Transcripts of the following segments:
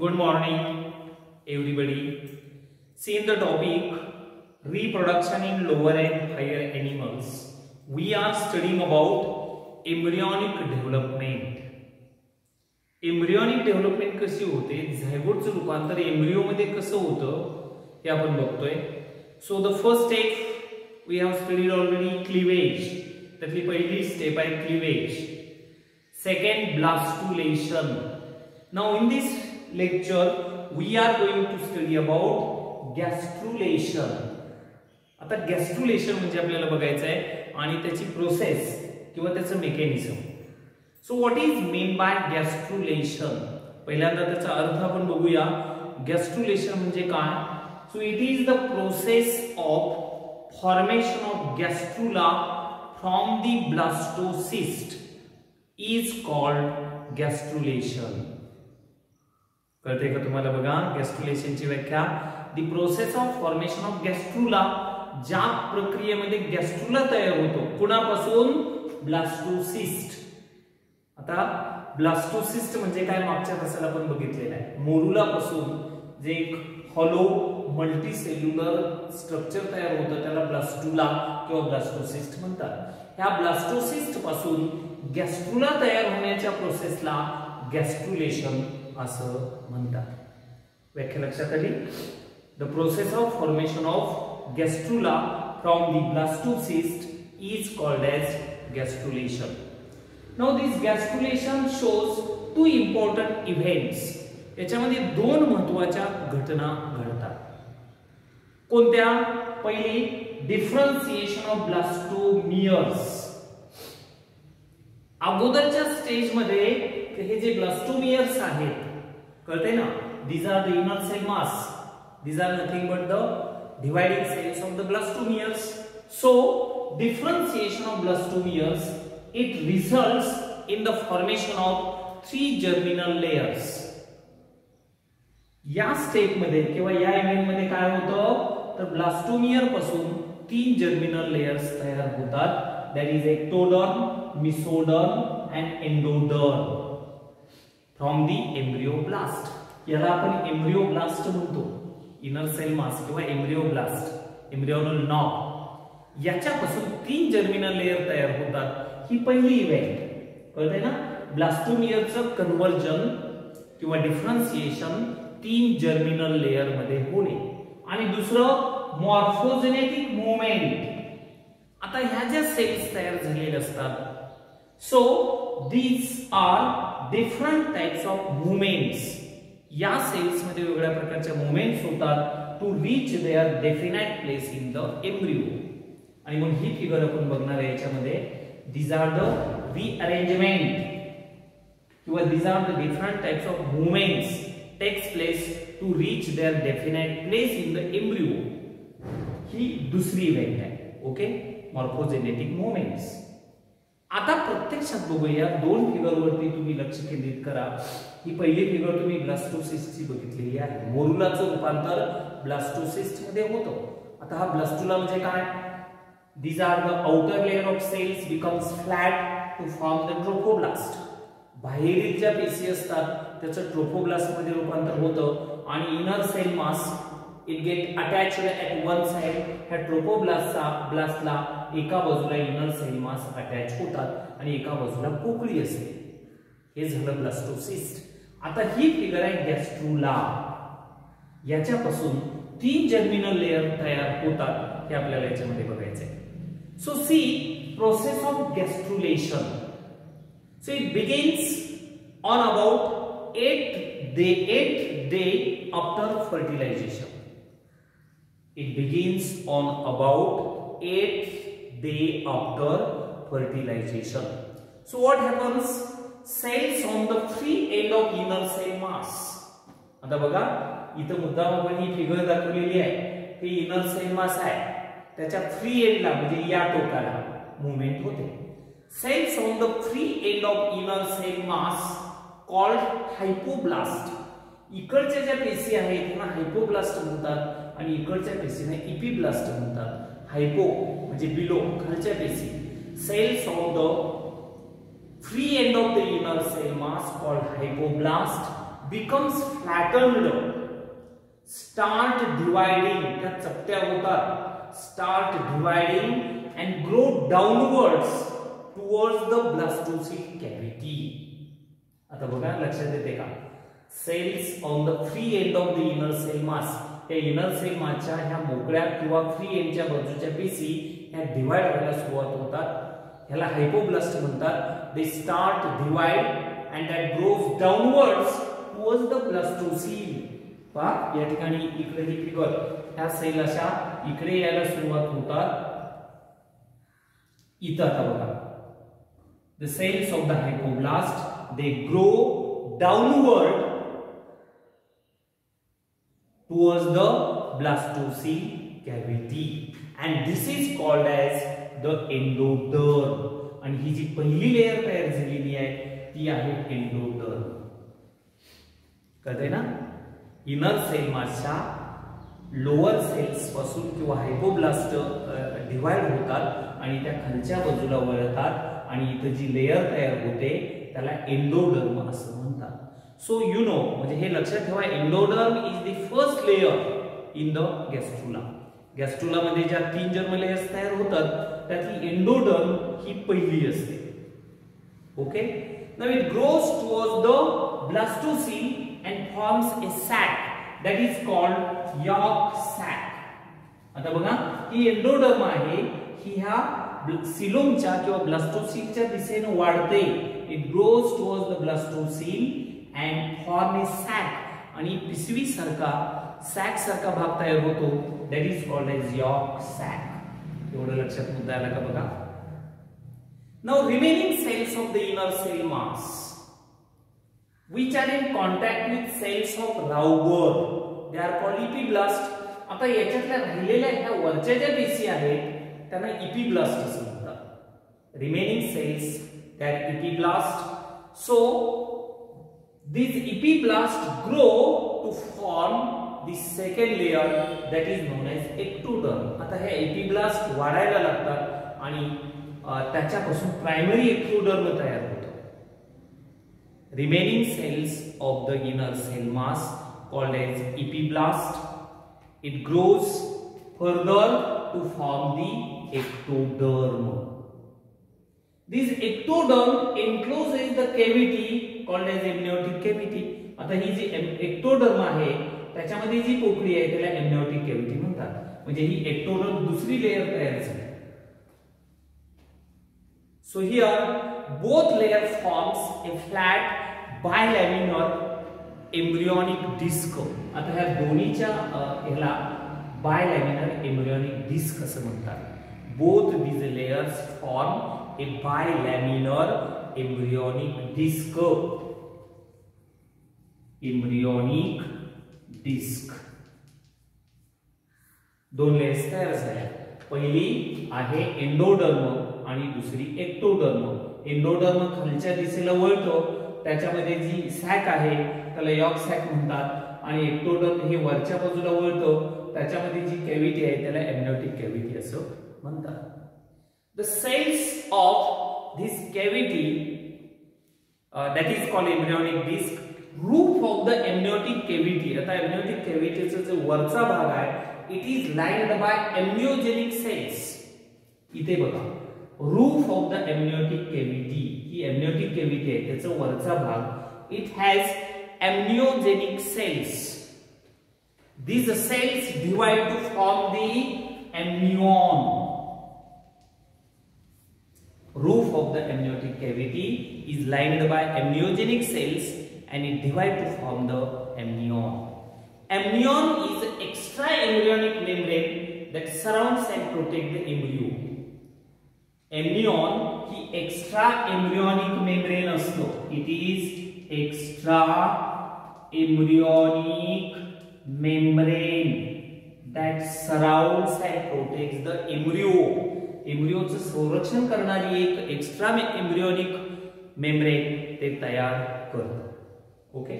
Good morning, everybody. See, in the topic reproduction in lower and higher animals, we are studying about embryonic development. Embryonic development कशी होते, झायगोटचं रूपांतर embryo मध्ये कसं होतं हे आपण बघतोय. So the first step we have studied already, cleavage. त्यातली पहिली स्टेप आहे cleavage. Second, blastulation. Now in this lecture we are going to study about gastrulation. आता गॅस्ट्रुलेशन म्हणजे आपल्याला बघायचं आहे आणि त्याची प्रोसेस किंवा त्याचं mechanism. So what is mean by gastrulation? पहिल्यांदा त्याचा अर्थ आपण बघूया. गॅस्ट्रुलेशन म्हणजे काय? So it is the process of formation of gastrula from the blastocyst is called gastrulation. कळते का तुम्हाला? बघा, गॅस्ट्रुलेशनची व्याख्या, the process of formation of gastrula, ज्या प्रक्रियेमध्ये गॅस्ट्रुला तयार होतो. कुणापासून? ब्लास्टोसिस्ट. आता ब्लास्टोसिस्ट म्हणजे काय? मागच्या तासाला आपण बघितलेलं आहे. मोरुला पासून जे एक हॉलो मल्टीसेल्युलर स्ट्रक्चर तयार होतं त्याला ब्लास्टुला किंवा ब्लास्टोसिस्ट म्हणतात. ह्या ब्लास्टोसिस्ट पासून गॅस्ट्रुला तयार होण्याच्या प्रोसेसला गॅस्ट्रुलेशन असं म्हणतात. व्याख्या लक्षात आली? The process of formation of gastrula from the blastocyst is called as gastrulation. Now this gastrulation shows two important events. याच्यामध्ये दोन महत्त्वाच्या घटना घडतात. कोणत्या? पहिली, डिफरन्सिएशन ऑफ ब्लास्टोमियर्स. अगोदरच्या स्टेज मध्ये हे जे ब्लास्टोमियर्स आहेत, कळते ना, these are the inner cell mass. These are nothing but the dividing cells of the blastomeres. So differentiation of blastomeres, it results in the formation of 3 germinal layers. या step मध्ये किंवा या इव्हेंट मध्ये काय होतं तर ब्लास्टोमियर पासून 3 germinal layers तयार होतात. That is ectoderm, mesoderm and endoderm from the embryoblast. याला आपण एम्ब्रियोब्लास्ट म्हणतो. इनर सेल मास किंवा एम्ब्रियोब्लास्ट, एम्ब्रियोनल नॉब, याच्यापासून 3 जर्मिनल लेयर तयार होतात. ही पहिली इव्हेंट. कळते ना? ब्लास्टोमियरचं कन्व्हर्जन किंवा डिफरन्सिएशन 3 जर्मिनल लेयर मध्ये होणे. आणि दुसरं, मॉर्फोजेनेटिक मूवमेंट. आता ह्या ज्या सेल्स तयार झालेल्या असतात, so these are different types of movements. या सेल्स मध्ये वेगवेगळ्या प्रकारच्या मूवमेंट्स होतात to reach their definite place in the embryo. आणि मग ही फिगर आपण बघणार आहे याच्यामध्ये. दीज आर द रीअरेंजमेंट किंवा these are the different types of movements takes place to reach their definite place in the embryo. ही दुसरी इव्हेंट आहे. Okay, morphogenetic movements. आता प्रत्यक्षात बघूया. दोन फिगर वरती तुम्ही लक्ष केंद्रित करा. ही पहिली फिगर तुम्ही ब्लास्टोसिस्टची बघितलेली आहे. मोरुलाचं रूपांतर ब्लास्टोसिस्ट मध्ये होतं. आता हा ब्लास्टुला म्हणजे काय? These are the outer layer of cells becomes flat to form the trophoblast. बाहेरील ज्या पेशी असतात त्याचं ट्रोफोब्लास्ट मध्ये रूपांतर होतं आणि inner cell mass it get attached at one side. ह्या ट्रोफोब्लास्टला एका बाजूला इनर सेल मास अटॅच होतात आणि एका बाजूला पोकळी असते. हे झालं ब्लास्टोसिस्ट. आता ही फिगर आहे गॅस्ट्रुला. याच्यापासून 3 जर्मिनल लेयर तयार होतात. हे आपल्याला याच्यामध्ये बघायचं आहे. So see process of gastrulation. So it begins on about 8th day after fertilization. It begins on about 8th day after fertilization. So what happens? Cells on the free end of inner cell mass. आता बघा, इथं मुद्दाम आपण ही figure दाखवलेली आहे. हे inner cell मास आहे. त्याच्या फ्री एंडला म्हणजे या टोकाला मूवमेंट होते. Cells on the free end of inner cell mass called hypoblast. इकडच्या ज्या पेशी आहेत त्यांना हायपोब्लास्ट म्हणतात आणि इकडच्या पेशींना इपिब्लास्ट म्हणतात. हायपो म्हणजे बिलो, खालच्या पेशी. Cells on the free end of the inner cell mass called hypoblast. becomes flattened, start dividing, त्या चपट्या होतात, start dividing and grow downwards towards the blastocele cavity. आता बघा लक्षात येते का, cells on the free end of the inner cell mass, या inner sale मासच्या ह्या मोकळ्या किंवा फ्री एंडच्या बाजूच्या पेशी ह्या डिवाइड व्हायला सुरुवात होतात, ह्याला हायपोब्लास्ट म्हणतात. They start divide and that grows downwards towards the blastocoel. पहा या ठिकाणी इकडे ही फिगर, ह्या सेल अशा इकडे यायला सुरुवात होतात. इथं आता बघा, the cells of the hypoblast they grow downward towards the blastocele cavity and this is called as the endoderm. आणि ही जी पहिली लेयर तयार झालेली आहे ती आहे एंडोडर्म. कळतंय ना, इनर सेल मासच्या लोअर सेल्स पासून किंवा हायपोब्लास्ट डिवाइड होतात आणि त्या खालच्या बाजूला वळतात आणि इथे जी लेयर तयार होते त्याला एंडोडर्म असं म्हणतात. So you know, म्हणजे हे लक्षात ठेवा, endoderm is the first layer in the gastrula. Gastrula मध्ये ज्या 3 जर्म लेयर्स तयार होतात त्यातली एंडोडर्म ही पहिली असते. Okay, now it grows towards the blastocoel and forms a sac that is called yolk sac. आता बघा, ही एंडोडर्म आहे, ही ह्या सिलोमच्या किंवा ब्लास्टोसीलच्या दिशेने वाढते. It grows towards the blastocoel and form a sac, आणि पिशवी सारखा सॅक सारखा भाग तयार होतो, that is called as yolk sac. एवढं लक्षात मुद्दा आला का बघा. Now remaining cells of the inner cell mass which are in contact with cells of Rauber, they are called epiblast. आता याच्यातल्या राहिलेल्या ह्या वरच्या ज्या पेशी आहेत त्यांना epiblast असं म्हणतात. Remaining cells, they are epiblast. So these epiblast grow to form the second layer that is known as ectoderm. आता हे epiblast वाढायला लागतात आणि त्याच्यापासून प्रायमरी ectoderm तयार होतो. Remaining cells of the inner cell mass called as epiblast, it grows further to form the ectoderm. This ectoderm encloses the cavity called as amniotic cavity. आता ही जी ectoderm आहे त्याच्यामध्ये जी पोकळी आहे त्याला amniotic cavity म्हणतात. म्हणजे ही ectoderm दुसरी लेयर तयार झाली. So here both layer forms a flat bilaminar embryonic disc. आता ह्या दोन्हीच्या ह्याला bilaminar embryonic disc असं म्हणतात. Both these layers form a bilaminar embryonic disc. Embryonic disc. दोन लेयर्स तयार झाल्या. पहिली आहे एंडोडर्म आणि दुसरी एक्टोडर्म. एंडोडर्म खालच्या दिशेला वळतो, त्याच्यामध्ये जी सॅक आहे त्याला यॉर्क सॅक म्हणतात, आणि एक्टोडर्म हे वरच्या बाजूला वळतो, त्याच्यामध्ये जी कॅव्हिटी आहे त्याला एम्नियोटिक कॅव्हिटी असं म्हणतात. The cells of this cavity that is called embryonic disc, roof of the amniotic cavity. आता amniotic cavity चा जो वरचा भाग आहे it is lined by amniogenic cells. इथे बघा, roof of the amniotic cavity, he amniotic cavity आहे त्याचा वरचा भाग, it has amniogenic cells. These cells divide to form the amnion. Roof of the amniotic cavity is lined by amniogenic cells and it divides to form the amnion. Amnion is an extra embryonic membrane that surrounds and protects the embryo. Amnion he extra embryonic membrane असतो. It is extra embryonic membrane that surrounds and protects the embryo. एम्ब्रियोचं संरक्षण करणारी एक extra embryonic membrane ते तयार करतं. Okay,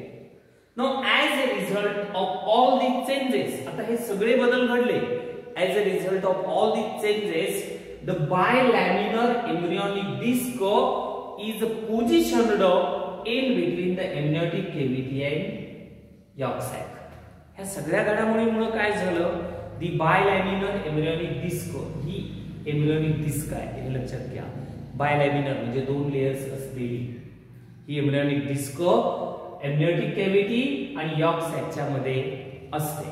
now as a result of all the changes, आता हे सगळे बदल घडले. As a result of all the changes the bilaminar embryonic disc is positioned in between the amniotic cavity and yolk sac. ह्या सगळ्या घडामोडीमुळे काय झालं, दी बायलॅमिनर एम्ब्रियोनिक डिस्क ही एम्ब्रियोनिक डिस्क आहे, हे लक्षात घ्या. बायलॅमिनर म्हणजे दोन लेयर्स असलेली ही एम्ब्रियोनिक डिस्क एम्नियोटिक कॅव्हिटी आणि यॉर्क सॅकच्या मध्ये असते.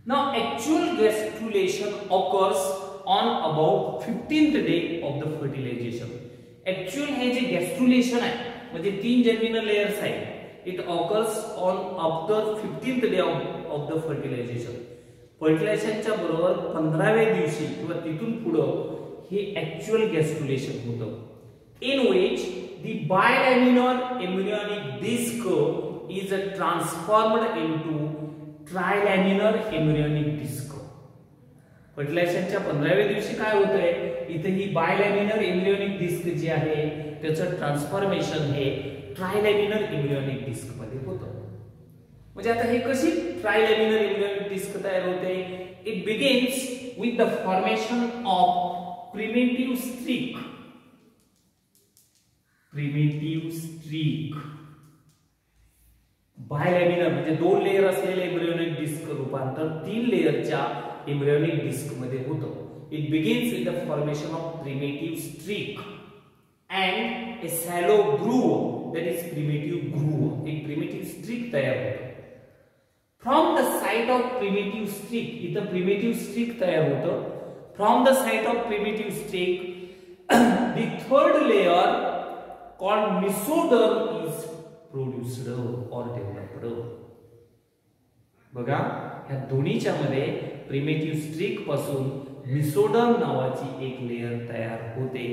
Now actual gastrulation occurs on about 15th day of the fertilization. Actual हे जे गॅस्ट्रुलेशन आहे म्हणजे 3 जर्मिनल लेयर्स आहेत, it occurs on after 15th day of the fertilization. फर्टिलायझेशनच्या बरोबर 15व्या दिवशी किंवा तिथून पुढे हे ऍक्च्युअल गॅस्ट्रुलेशन होतं. In which the bilaminar embryonic disc is transformed into trilaminar embryonic disc. फर्टिलायझेशनच्या 15व्या दिवशी काय होतंय, इथे ही बायलॅमिनर एम्ब्रियोनिक डिस्क जी आहे त्याचं ट्रान्सफॉर्मेशन हे ट्रायलॅमिनर एम्ब्रियोनिक डिस्क मध्ये होतं. म्हणजे आता हे कशी ट्रायलॅमिनर एम्ब्रियोनिक डिस्क तयार होते. It begins with the formation of primitive streak. Primitive streak bilaminar म्हणजे 2 लेयर असलेले एम्ब्रियोनिक डिस्क रूपांतर 3 लेयरच्या एम्ब्रियोनिक डिस्क मध्ये होतं. It begins with the formation of primitive streak and a shallow groove, that is primitive groove. एक primitive streak तयार होतं. From the site of primitive streak, इथं primitive streak तयार होतं. From the site of primitive streak, the third layer called mesoderm is produced or developed. बघा ह्या दोन्हीच्या मध्ये primitive streak पासून mesoderm नावाची एक लेयर तयार होते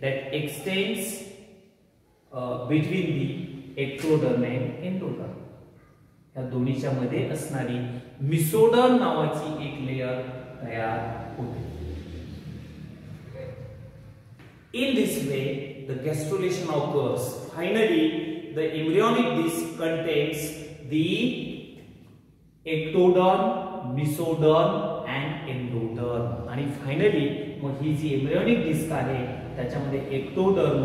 that extends between the ectoderm and endoderm. या दोन्हीच्या मध्ये असणारी mesoderm नावाची एक लेयर तयार होते. In this way the gastrulation occurs. Finally the embryonic disc contains the ectoderm, mesoderm and endoderm. आणि फायनली मग ही जी एम्ब्रियोनिक डिस्क आहे त्याच्यामध्ये एक्टोडर्म,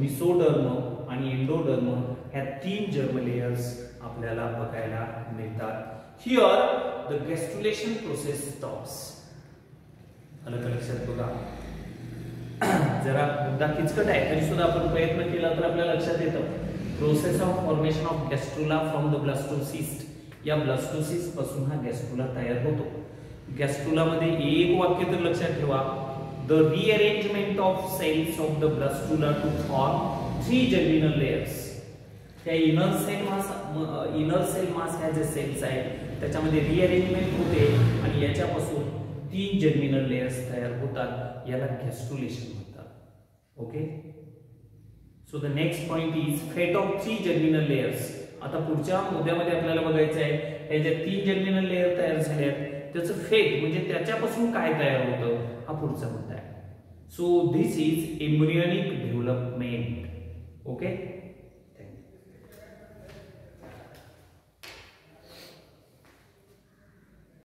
मिसोडर्म आणि एंडोडर्म ह्या 3 जर्म लेयर्स आपल्याला बघायला मिळतात. Here the gastrulation process stops. आलं का लक्षात बघा. जरा मुद्दा किचकट आहे तरी सुद्धा आपण प्रयत्न केला तर आपल्या लक्षात येतं. Process of formation of gastrula from the blastocyst. या ब्लास्टोसिस्ट पासून हा गॅस्ट्रुला तयार होतो. गॅस्ट्रुला मध्ये एक वाक्य तर लक्षात ठेवा. The rearrangement of cells of the blastula to form 3 germinal layers. त्या inner cell mass ह्या जे सेल्स आहेत त्याच्यामध्ये रिअरेंजमेंट होते आणि याच्यापासून 3 जर्मिनल लेयर्स तयार होतात. याला गॅस्ट्रुलेशन म्हणतात. Okay. So the next point is फेट ऑफ 3 जर्मिनल लेयर्स. आता पुढच्या मुद्द्यामध्ये आपल्याला बघायचं आहे हे जे 3 जर्मिनल लेयर तयार झाले आहेत त्याचं फेट म्हणजे त्याच्यापासून काय तयार होतं हा पुढचा मुद्दा आहे. So this is embryonic development. Okay.